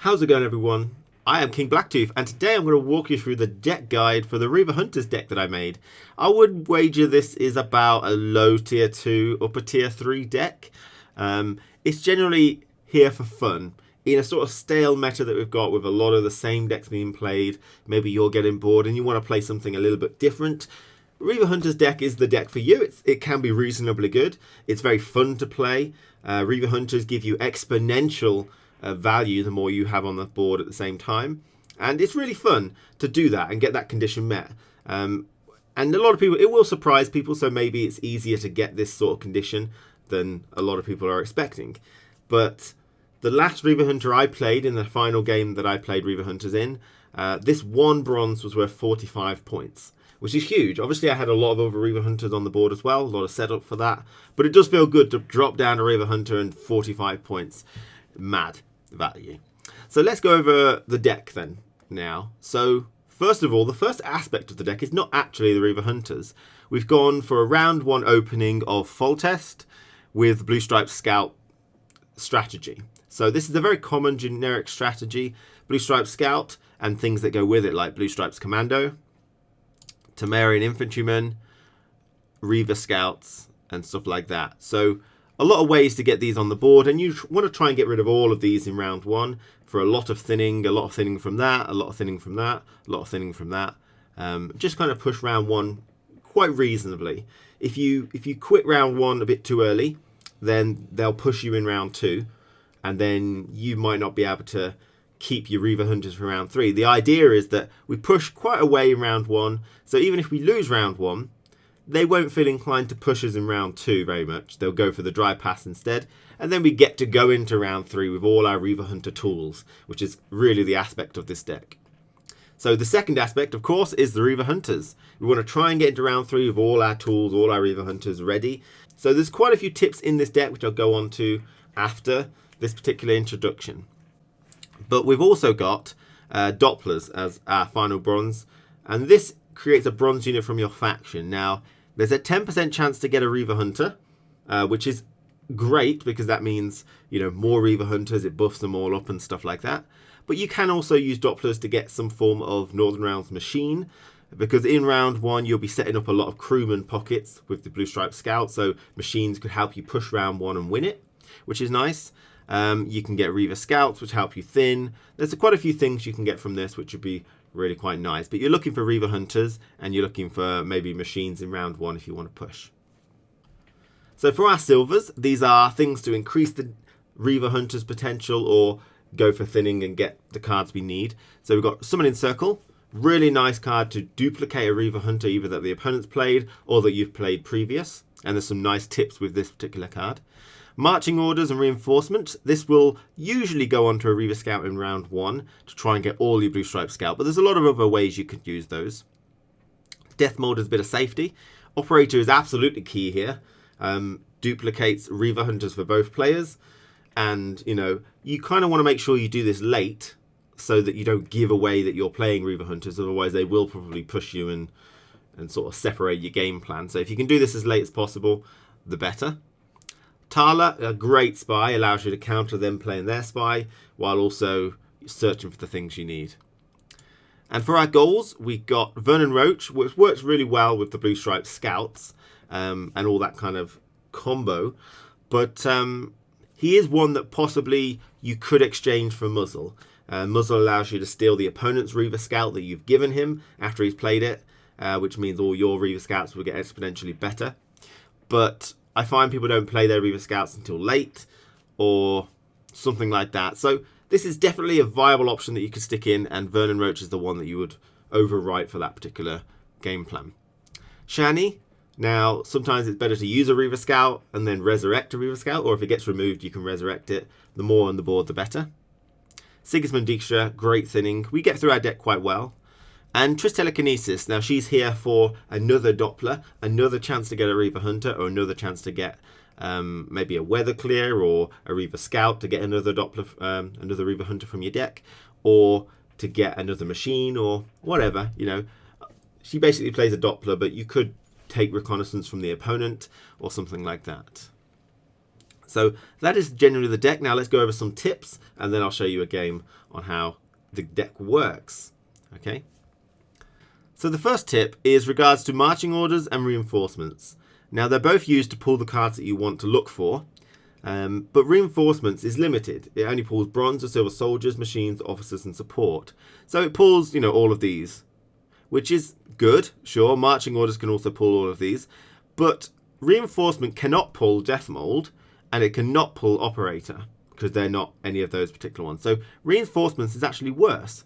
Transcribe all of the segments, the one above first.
How's it going, everyone? I am KingBlackToof, and today I'm going to walk you through the deck guide for the Reaver Hunters deck that I made. I would wager this is about a low tier 2, upper tier 3 deck. It's generally here for fun. In a sort of stale meta that we've got with a lot of the same decks being played, maybe you're getting bored and you want to play something a little bit different. Reaver Hunters deck is the deck for you. It can be reasonably good. It's very fun to play. Reaver Hunters give you exponential value the more you have on the board at the same time, and it's really fun to do that and get that condition met. And a lot of people, it will surprise people, so maybe it's easier to get this sort of condition than a lot of people are expecting. But the last Reaver Hunter I played, in the final game that I played Reaver Hunters in, this one bronze was worth 45 points, which is huge. Obviously I had a lot of other Reaver Hunters on the board as well, a lot of setup for that, but it does feel good to drop down a Reaver Hunter and 45 points. Mad value. So let's go over the deck then now. So first of all, the first aspect of the deck is not actually the Reaver Hunters. We've gone for a round 1 opening of Foltest with Blue Stripe Scout strategy. So this is a very common generic strategy. Blue Stripe Scout and things that go with it, like Blue Stripes Commando, Temerian Infantrymen, Reaver Scouts, and stuff like that. So a lot of ways to get these on the board, and you want to try and get rid of all of these in round 1 for a lot of thinning from that, a lot of thinning from that, a lot of thinning from that. Just kind of push round 1 quite reasonably. If you quit round 1 a bit too early, then they'll push you in round 2, and then you might not be able to keep your Reaver Hunters for round 3. The idea is that we push quite away in round 1, so even if we lose round 1, they won't feel inclined to push us in round 2 very much. They'll go for the dry pass instead, and then we get to go into round 3 with all our Reaver Hunter tools, which is really the aspect of this deck. So the second aspect, of course, is the Reaver Hunters. We want to try and get into round 3 with all our tools, all our Reaver Hunters ready. So there's quite a few tips in this deck, which I'll go on to after this particular introduction. But we've also got Dopplers as our final bronze, and this creates a bronze unit from your faction. Now, there's a 10% chance to get a Reaver Hunter, which is great because that means, you know, more Reaver Hunters, it buffs them all up and stuff like that. But you can also use Dopplers to get some form of Northern Realms machine, because in round 1 you'll be setting up a lot of crewman pockets with the Blue Stripe Scout, so machines could help you push round 1 and win it, which is nice. You can get Reaver Scouts, which help you thin. There's quite a few things you can get from this, which would be really quite nice. But you're looking for Reaver Hunters, and you're looking for maybe machines in round 1 if you want to push. So for our silvers, these are things to increase the Reaver Hunters potential or go for thinning and get the cards we need. So we've got Summoning Circle, really nice card to duplicate a Reaver Hunter either that the opponent's played or that you've played previous. And there's some nice tips with this particular card. Marching Orders and Reinforcements. This will usually go onto a Reaver Scout in round 1 to try and get all your Blue Stripe Scout, but there's a lot of other ways you could use those. Death Mold is a bit of safety. Operator is absolutely key here. Duplicates Reaver Hunters for both players, and you know, you kind of want to make sure you do this late so that you don't give away that you're playing Reaver Hunters, otherwise they will probably push you and sort of separate your game plan. So if you can do this as late as possible, the better. Tala, a great spy, allows you to counter them playing their spy while also searching for the things you need. And for our goals, we got Vernon Roach, which works really well with the Blue Stripe Scouts and all that kind of combo. But he is one that possibly you could exchange for Muzzle. Muzzle allows you to steal the opponent's Reaver Scout that you've given him after he's played it, which means all your Reaver Scouts will get exponentially better. But I find people don't play their Reaver Scouts until late or something like that. So this is definitely a viable option that you could stick in, and Vernon Roach is the one that you would overwrite for that particular game plan. Shani, now sometimes it's better to use a Reaver Scout and then resurrect a Reaver Scout, or if it gets removed you can resurrect it. The more on the board the better. Sigismund Dijkstra, great thinning. We get through our deck quite well. And Triss Telekinesis, now she's here for another Doppler, another chance to get a Reaver Hunter, or another chance to get maybe a Weather Clear or a Reaver Scout to get another Doppler, another Reaver Hunter from your deck, or to get another machine or whatever. You know, she basically plays a Doppler, but you could take reconnaissance from the opponent or something like that. So that is generally the deck. Now let's go over some tips, and then I'll show you a game on how the deck works. Okay. So the first tip is regards to marching orders and reinforcements. Now they're both used to pull the cards that you want to look for, but reinforcements is limited. It only pulls bronze or silver soldiers, machines, officers, and support. So it pulls, all of these, which is good. Sure, marching orders can also pull all of these, but reinforcement cannot pull death mold, and it cannot pull operator because they're not any of those particular ones. So reinforcements is actually worse.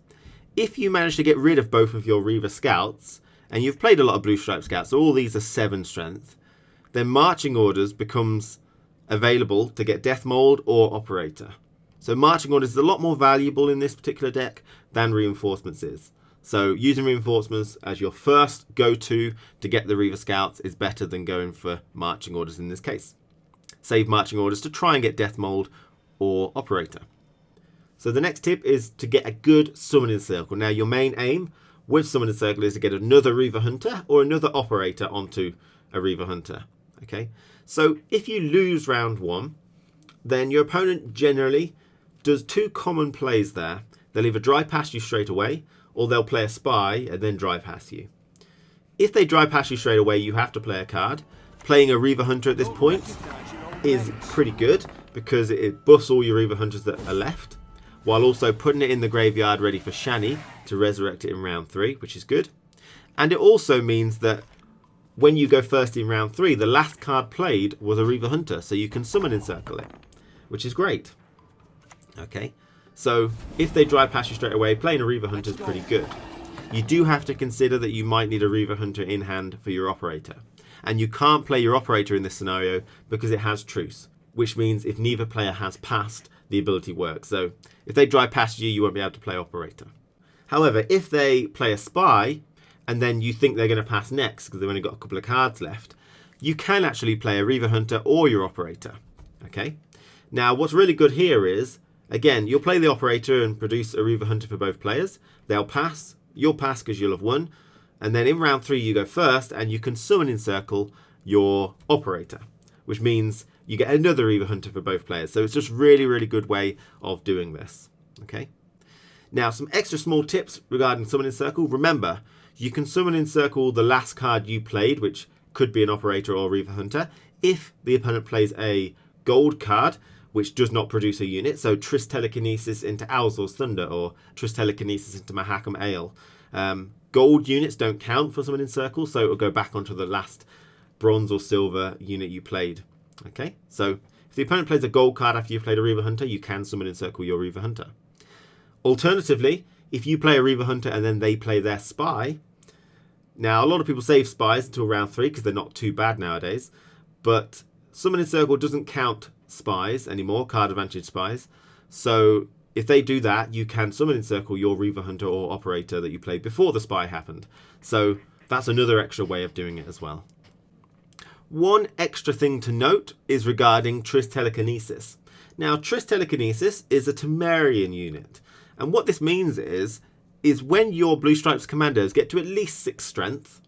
If you manage to get rid of both of your Reaver scouts, and you've played a lot of blue stripe scouts, so all these are 7 strength, then marching orders becomes available to get death mold or operator. So marching orders is a lot more valuable in this particular deck than reinforcements is. So using reinforcements as your first go-to to get the Reaver scouts is better than going for marching orders in this case. Save marching orders to try and get death mold or operator. So the next tip is to get a good summoning circle. Now your main aim with summoning circle is to get another Reaver hunter or another operator onto a Reaver hunter. Okay, so if you lose round 1, then your opponent generally does 2 common plays there. They'll either drive past you straight away, or they'll play a spy and then drive past you. If they drive past you straight away, you have to play a card. Playing a Reaver hunter at this point is pretty good because it buffs all your Reaver hunters that are left, while also putting it in the graveyard ready for Shani to resurrect it in round 3, which is good. And it also means that when you go first in round 3, the last card played was a Reaver hunter, so you can summon encircle it, which is great. Okay, so if they drive past you straight away, playing a Reaver hunter is pretty good. You do have to consider that you might need a Reaver hunter in hand for your operator. And you can't play your operator in this scenario because it has truce, which means if neither player has passed, the ability works. So if they drive past you, you won't be able to play operator. However, if they play a spy, and then you think they're going to pass next because they've only got a couple of cards left, you can actually play a Reaver hunter or your operator. Okay. Now, what's really good here is, again, you'll play the operator and produce a Reaver hunter for both players. They'll pass. You'll pass because you'll have won. And then in round 3, you go first, and you can summon encircle your operator, which means you get another Reaver hunter for both players. So it's just really, really good way of doing this. Okay. Now, some extra small tips regarding summon encircle. Remember, you can summon encircle the last card you played, which could be an operator or a Reaver hunter, if the opponent plays a gold card, which does not produce a unit. So Triss Telekinesis into Owl's Thunder, or Triss Telekinesis into Mahakam Ale. Gold units don't count for summon encircle, so it'll go back onto the last bronze or silver unit you played. Okay, so if the opponent plays a gold card after you've played a Reaver hunter, you can summon encircle your Reaver hunter. Alternatively, if you play a Reaver hunter and then they play their spy, now a lot of people save spies until round 3 because they're not too bad nowadays, but summon encircle doesn't count spies anymore, card advantage spies. So if they do that, you can summon encircle your Reaver hunter or operator that you played before the spy happened. So that's another extra way of doing it as well. One extra thing to note is regarding Triss Telekinesis. Now, Triss Telekinesis is a Temerian unit. And what this means is when your Blue Stripes commandos get to at least 6 strength,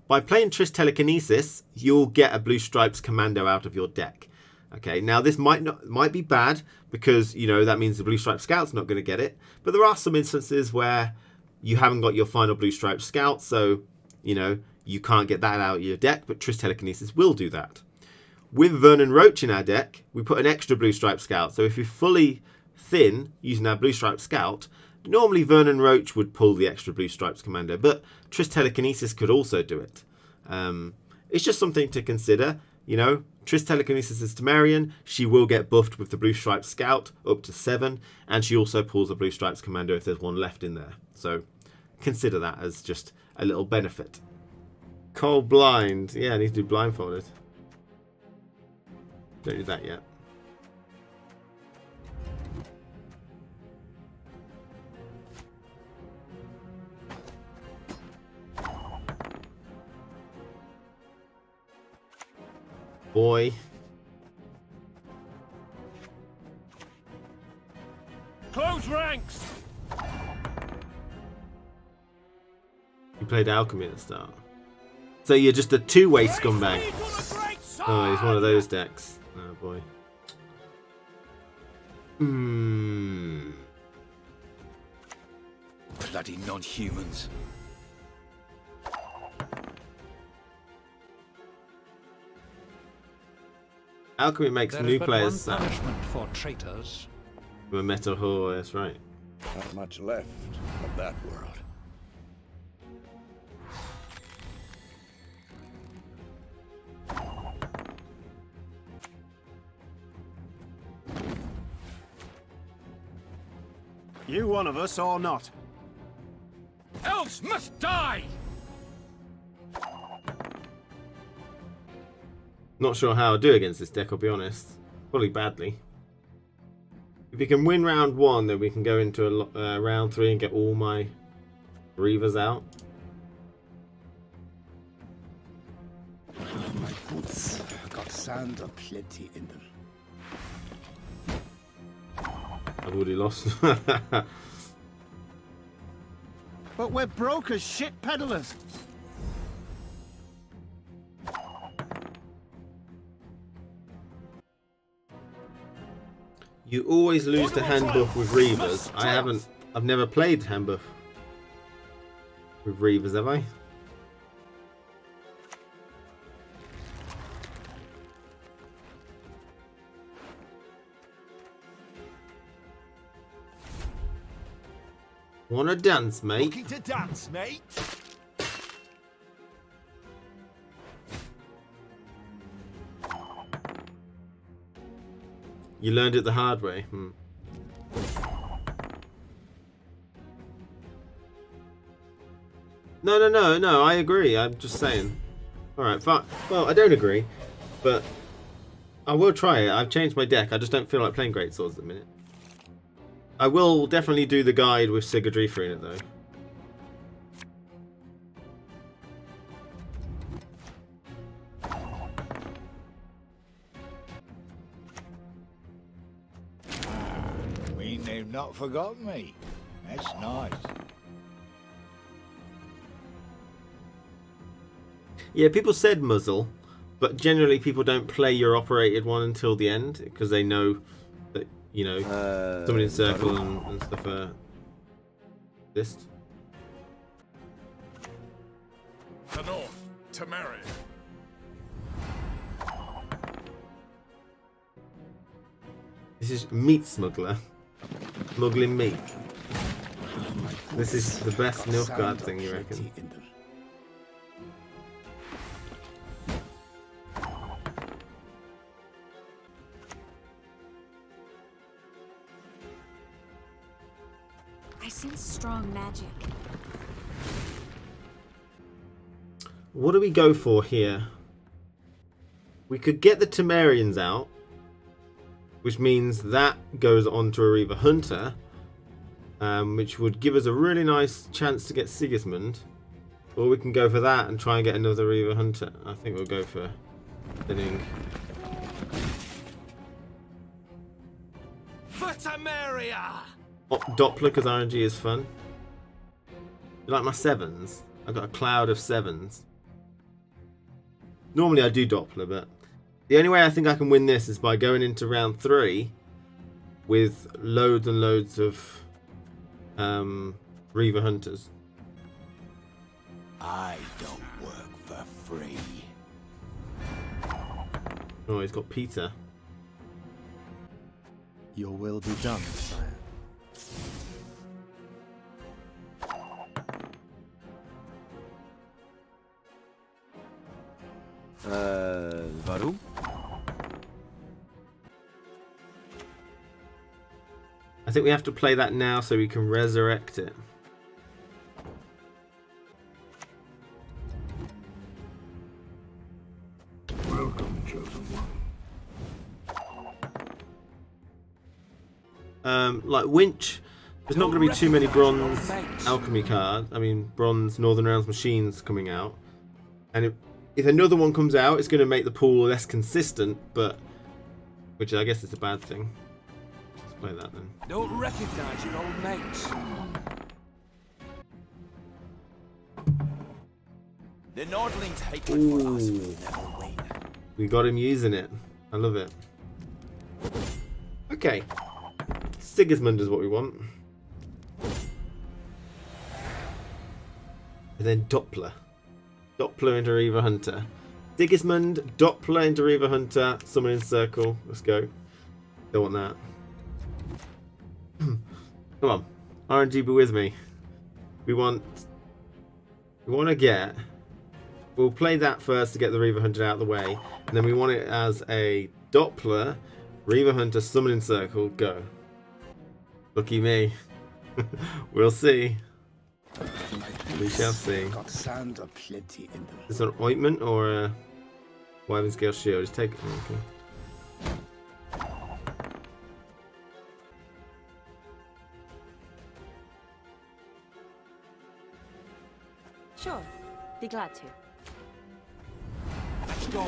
by playing Triss Telekinesis, you'll get a Blue Stripes commando out of your deck. Okay, now this might be bad because, that means the Blue Stripe Scout's not going to get it. But there are some instances where you haven't got your final Blue Stripe Scout, so, you can't get that out of your deck, but Triss Telekinesis will do that. With Vernon Roach in our deck, we put an extra Blue Stripe Scout. So if you're fully thin using our Blue Stripe Scout, normally Vernon Roach would pull the extra Blue Stripes commando, but Triss Telekinesis could also do it. It's just something to consider. Triss Telekinesis is Temerian. She will get buffed with the Blue Stripes Scout up to 7, and she also pulls the Blue Stripes commando if there's one left in there. So consider that as just a little benefit. Cold Blind. Yeah, I need to do blindfolded. Don't do that yet. Boy. Close ranks. You played Alchemy at the start. So you're just a two-way scumbag. Oh, he's one of those decks. Oh boy. Bloody non-humans. Alchemy makes There new is but players one sad. punishment for traitors. With a metal whore, that's right. Not much left of that world. You one of us or not? Elves must die! Not sure how I'll do against this deck, I'll be honest. Probably badly. If we can win round 1, then we can go into round 3 and get all my Reavers out. My boots got sand aplenty in them. I've already lost. But we're broke as shit peddlers. You always lose the handbuff with Reavers. I've never played handbuff with Reavers, have I? Wanna dance, mate? Looking to dance, mate? You learned it the hard way. No, I agree. I'm just saying. Alright, fine. Well, I don't agree, but I will try it. I've changed my deck. I just don't feel like playing Great Swords at the minute. I will definitely do the guide with Sigurd Reaver in it, though. They've not forgotten me. That's nice. Yeah, people said muzzle, but generally people don't play your operated one until the end because they know that, you know, somebody in circle and stuff are this. The north, Temeria. This is meat smuggler. Smuggling meat. This is the best Nilfgaard thing, you reckon? I sense strong magic. What do we go for here? We could get the Temerians out, which means that goes on to a Reaver Hunter, which would give us a really nice chance to get Sigismund. Or we can go for that and try and get another Reaver Hunter. I think we'll go for thinning. For Temeria! Oh, Doppler, because RNG is fun. You like my 7s? I've got a cloud of 7s. Normally I do Doppler, but the only way I think I can win this is by going into round 3 with loads and loads of Reaver Hunters. I don't work for free. Oh, he's got Peter. Your will be done, sire. Warum? I think we have to play that now so we can resurrect it. Welcome, chosen one. Like Winch, there's not going to be too many bronze alchemy cards. I mean, bronze Northern Realms machines coming out, and if another one comes out, it's going to make the pool less consistent, but which I guess is a bad thing. Let's play that then. Don't recognize your old mates. The Nordling's hatred for us will never wane. We got him using it. I love it. Okay. Sigismund is what we want. And then Doppler. Doppler into Reaver Hunter. Sigismund, Doppler into Reaver Hunter. Summon in circle. Let's go. Don't want that. Come on. RNG, be with me. We want to get... We'll play that first to get the Reaver Hunter out of the way. And then we want it as a Doppler, Reaver Hunter, summon in circle, go. Lucky me. We'll see. We shall see. Got sand aplenty in them. Is this an ointment or a Wyvern Scale Shield? Just take it. Okay. Sure. Be glad to. Let's go.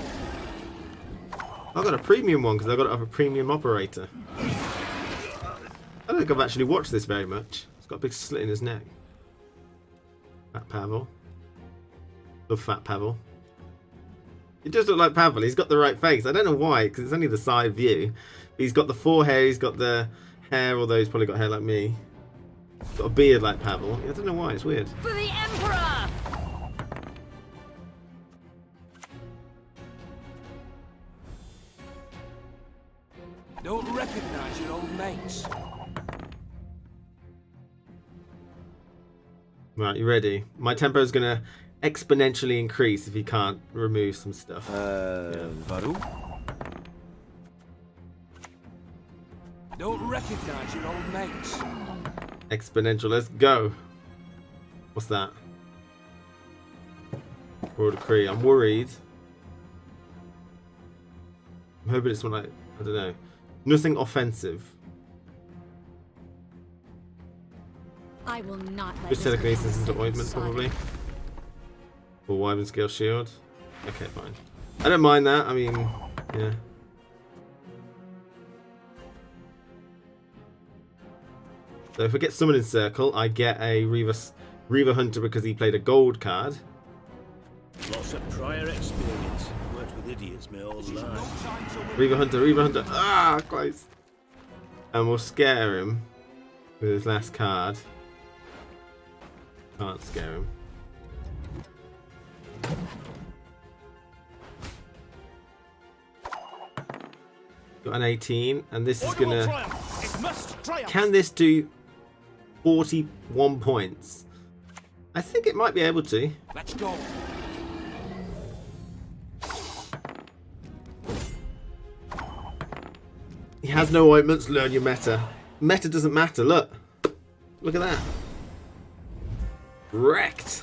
I got a premium one because I got it up a premium operator. I don't think I've actually watched this very much. It's got a big slit in his neck. Fat Pavel. Love Fat Pavel. He does look like Pavel. He's got the right face. I don't know why, because it's only the side view. But he's got the forehead, he's got the hair, although he's probably got hair like me. He's got a beard like Pavel. I don't know why, it's weird. For the Emperor! Don't recognize your old mates. Right, you ready? My tempo is going to exponentially increase if he can't remove some stuff. Varu? Don't recognize your old mates. Exponential, let's go. What's that? Royal Decree. I'm worried. I'm hoping it's one like, I don't know. Nothing offensive. I will not let Just this telekinesis into become a ointment, saga. probably. Or Wyvern Scale Shield. Okay, fine. I don't mind that. I mean, yeah. So if we get Summon in Circle, I get a Reaver Hunter because he played a gold card. Lots of prior experience. Worked with idiots my whole life. Reaver Hunter, Reaver Hunter. Ah, close. And we'll scare him with his last card. Can't scare him. Got an 18, and this is gonna... It must triumph. Can this do 41 points? I think it might be able to. Let's go. He has no ointments, learn your meta. Meta doesn't matter, look. Look at that. Wrecked.